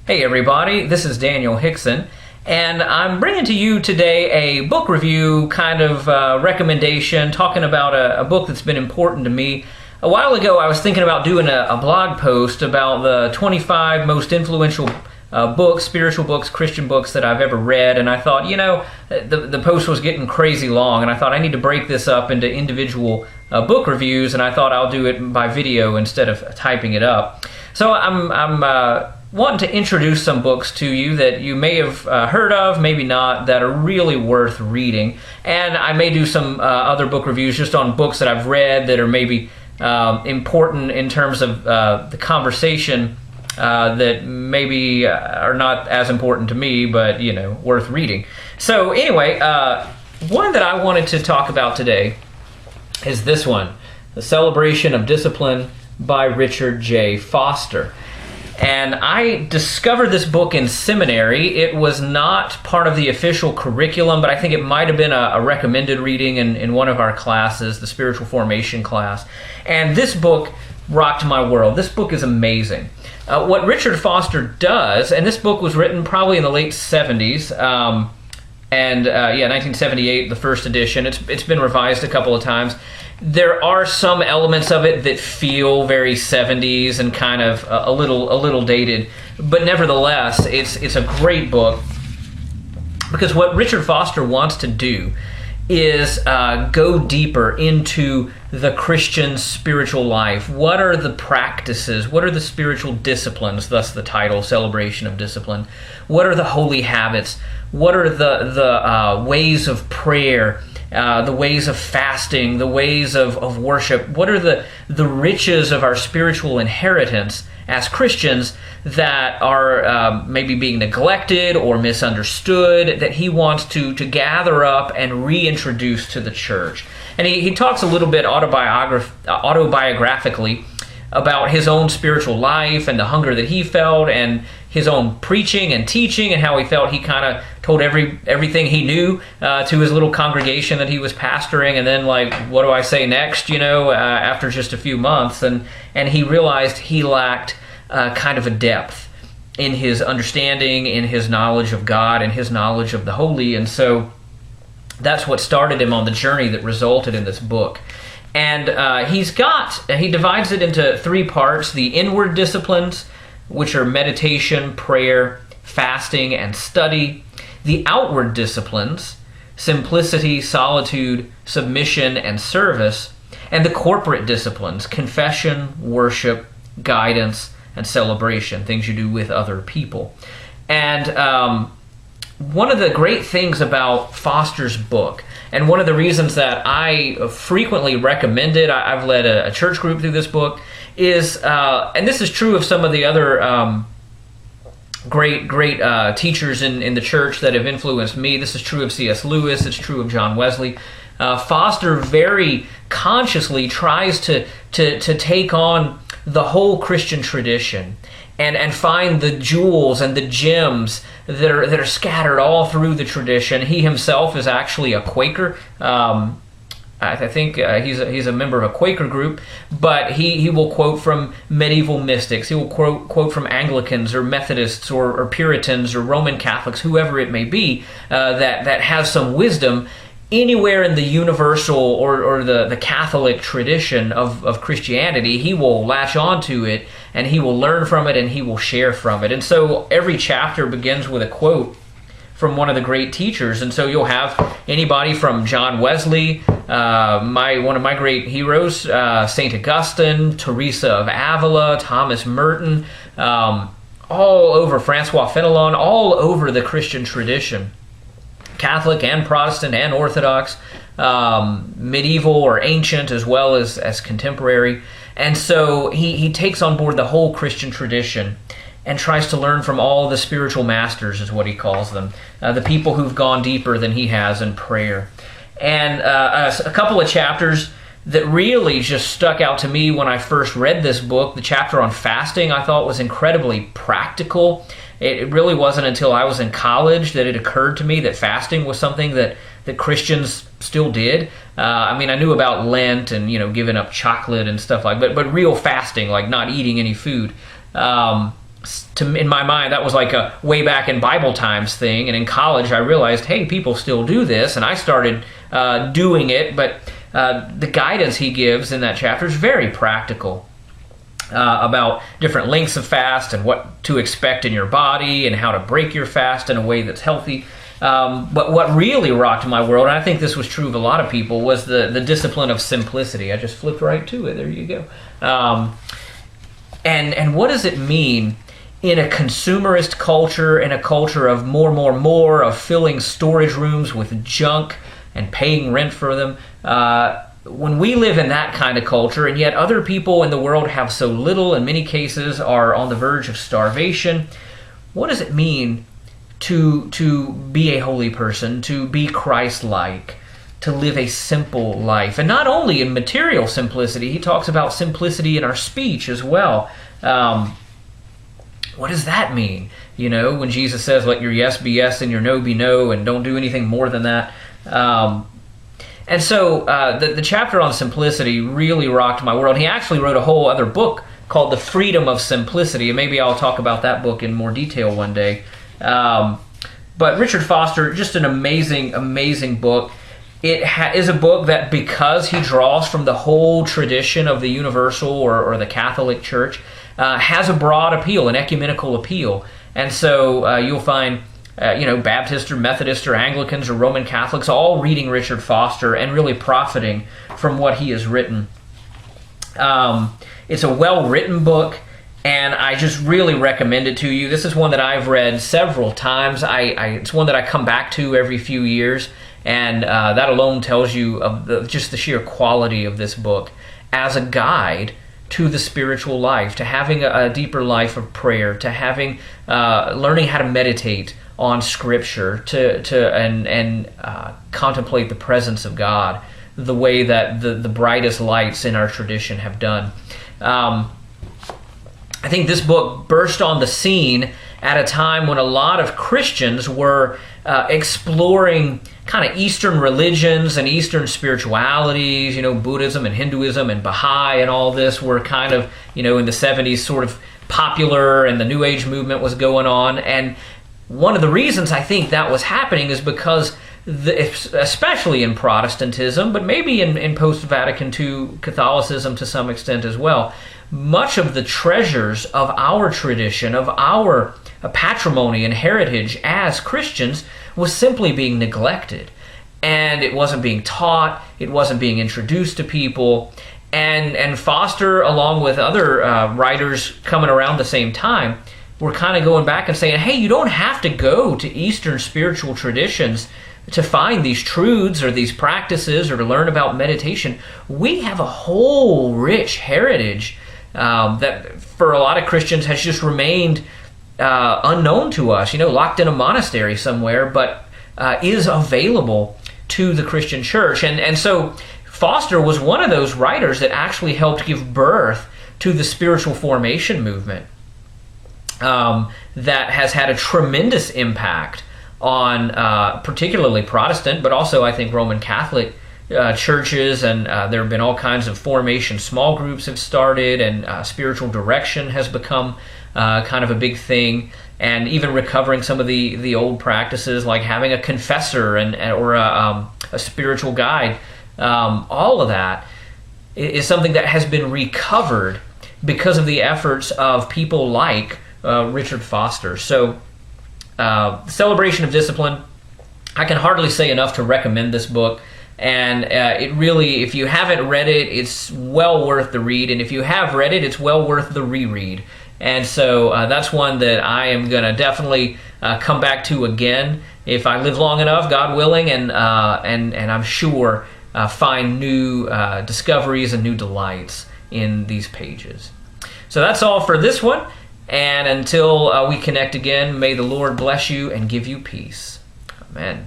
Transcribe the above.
Hey everybody, this is Daniel Hickson, and I'm bringing to you today a book review kind of recommendation, talking about a book that's been important to me. A while ago I was thinking about doing a blog post about the 25 most influential books, spiritual books, Christian books that I've ever read, and I thought, the post was getting crazy long, and I thought I need to break this up into individual book reviews, and I thought I'll do it by video instead of typing it up. So I'm wanting to introduce some books to you that you may have heard of, maybe not, that are really worth reading. And I may do some other book reviews just on books that I've read that are maybe important in terms of the conversation that maybe are not as important to me, but, worth reading. So anyway, one that I wanted to talk about today is this one, The Celebration of Discipline by Richard J. Foster. And I discovered this book in seminary. It was not part of the official curriculum, but I think it might have been a recommended reading in one of our classes, the spiritual formation class. And this book rocked my world. This book is amazing. What Richard Foster does, and this book was written probably in the late 70s, 1978, the first edition. It's been revised a couple of times. There are some elements of it that feel very 70s and kind of a little dated, but nevertheless, it's a great book, because what Richard Foster wants to do is go deeper into the Christian spiritual life. What are the practices? What are the spiritual disciplines? Thus the title, Celebration of Discipline. What are the holy habits? What are the ways of prayer? The ways of fasting, the ways of worship? What are the riches of our spiritual inheritance as Christians that are maybe being neglected or misunderstood, that he wants to gather up and reintroduce to the church? And he talks a little bit autobiographically about his own spiritual life and the hunger that he felt, and his own preaching and teaching, and how he felt he kind of told everything he knew to his little congregation that he was pastoring, and then what do I say next, after just a few months, and he realized he lacked kind of a depth in his understanding, in his knowledge of God, and his knowledge of the holy, and so that's what started him on the journey that resulted in this book. And he divides it into three parts: the inward disciplines, which are meditation, prayer, fasting, and study; the outward disciplines, simplicity, solitude, submission, and service; and the corporate disciplines, confession, worship, guidance, and celebration, things you do with other people. And one of the great things about Foster's book, and one of the reasons that I frequently recommend it, I've led a church group through this book, is, and this is true of some of the other great teachers in the church that have influenced me. This is true of C.S. Lewis. It's true of John Wesley. Foster very consciously tries to take on the whole Christian tradition and find the jewels and the gems that are scattered all through the tradition. He himself is actually a Quaker. I think he's a member of a Quaker group, but he will quote from medieval mystics. He will quote from Anglicans or Methodists or Puritans or Roman Catholics, whoever it may be, that has some wisdom. Anywhere in the universal or the Catholic tradition of Christianity, he will latch onto it, and he will learn from it, and he will share from it. And so every chapter begins with a quote from one of the great teachers. And so you'll have anybody from John Wesley, one of my great heroes, St. Augustine, Teresa of Avila, Thomas Merton, all over Francois Fenelon, all over the Christian tradition, Catholic and Protestant and Orthodox, medieval or ancient as well as contemporary. And so he takes on board the whole Christian tradition and tries to learn from all the spiritual masters, is what he calls them, the people who've gone deeper than he has in prayer. And a couple of chapters that really just stuck out to me when I first read this book, the chapter on fasting, I thought was incredibly practical. It really wasn't until I was in college that it occurred to me that fasting was something that Christians still did. I knew about Lent and, giving up chocolate and stuff like that, but real fasting, like not eating any food, in my mind, that was like a way back in Bible times thing. And in college, I realized, hey, people still do this. And I started doing it. But the guidance he gives in that chapter is very practical about different lengths of fast and what to expect in your body and how to break your fast in a way that's healthy. But what really rocked my world, and I think this was true of a lot of people, was the discipline of simplicity. I just flipped right to it. There you go. And what does it mean in a consumerist culture, in a culture of more, of filling storage rooms with junk and paying rent for them? When we live in that kind of culture, and yet other people in the world have so little, in many cases are on the verge of starvation, what does it mean to be a holy person, to be Christ-like, to live a simple life? And not only in material simplicity, he talks about simplicity in our speech as well. What does that mean? You know, when Jesus says, let your yes be yes and your no be no, and don't do anything more than that. And so the chapter on simplicity really rocked my world. He actually wrote a whole other book called The Freedom of Simplicity, and maybe I'll talk about that book in more detail one day. But Richard Foster, just an amazing book. It is a book that, because he draws from the whole tradition of the Universal or the Catholic Church, has a broad appeal, an ecumenical appeal. And so you'll find Baptists or Methodists or Anglicans or Roman Catholics all reading Richard Foster and really profiting from what he has written. It's a well-written book, and I just really recommend it to you. This is one that I've read several times. It's one that I come back to every few years, and that alone tells you of just the sheer quality of this book as a guide to the spiritual life, to having a deeper life of prayer, to having learning how to meditate on Scripture, to contemplate the presence of God the way that the brightest lights in our tradition have done. I think this book burst on the scene at a time when a lot of Christians were exploring kind of Eastern religions and Eastern spiritualities. Buddhism and Hinduism and Baha'i and all this were kind of, in the 70s sort of popular, and the New Age movement was going on. And one of the reasons I think that was happening is because, especially in Protestantism, but maybe in post-Vatican II Catholicism to some extent as well, much of the treasures of our tradition, of our patrimony and heritage as Christians, was simply being neglected. And it wasn't being taught, it wasn't being introduced to people. And Foster, along with other writers coming around the same time, were kind of going back and saying, hey, you don't have to go to Eastern spiritual traditions to find these truths or these practices or to learn about meditation. We have a whole rich heritage that for a lot of Christians has just remained unknown to us, locked in a monastery somewhere, but is available to the Christian church. And so Foster was one of those writers that actually helped give birth to the spiritual formation movement that has had a tremendous impact on particularly Protestant, but also I think Roman Catholic churches, and there have been all kinds of formation small groups have started, and spiritual direction has become kind of a big thing, and even recovering some of the old practices like having a confessor or a spiritual guide. All of that is something that has been recovered because of the efforts of people like Richard Foster. So Celebration of Discipline, I can hardly say enough to recommend this book. And it really, if you haven't read it, it's well worth the read. And if you have read it, it's well worth the reread. And so that's one that I am going to definitely come back to again if I live long enough, God willing, and I'm sure find new discoveries and new delights in these pages. So that's all for this one. And until we connect again, may the Lord bless you and give you peace. Amen.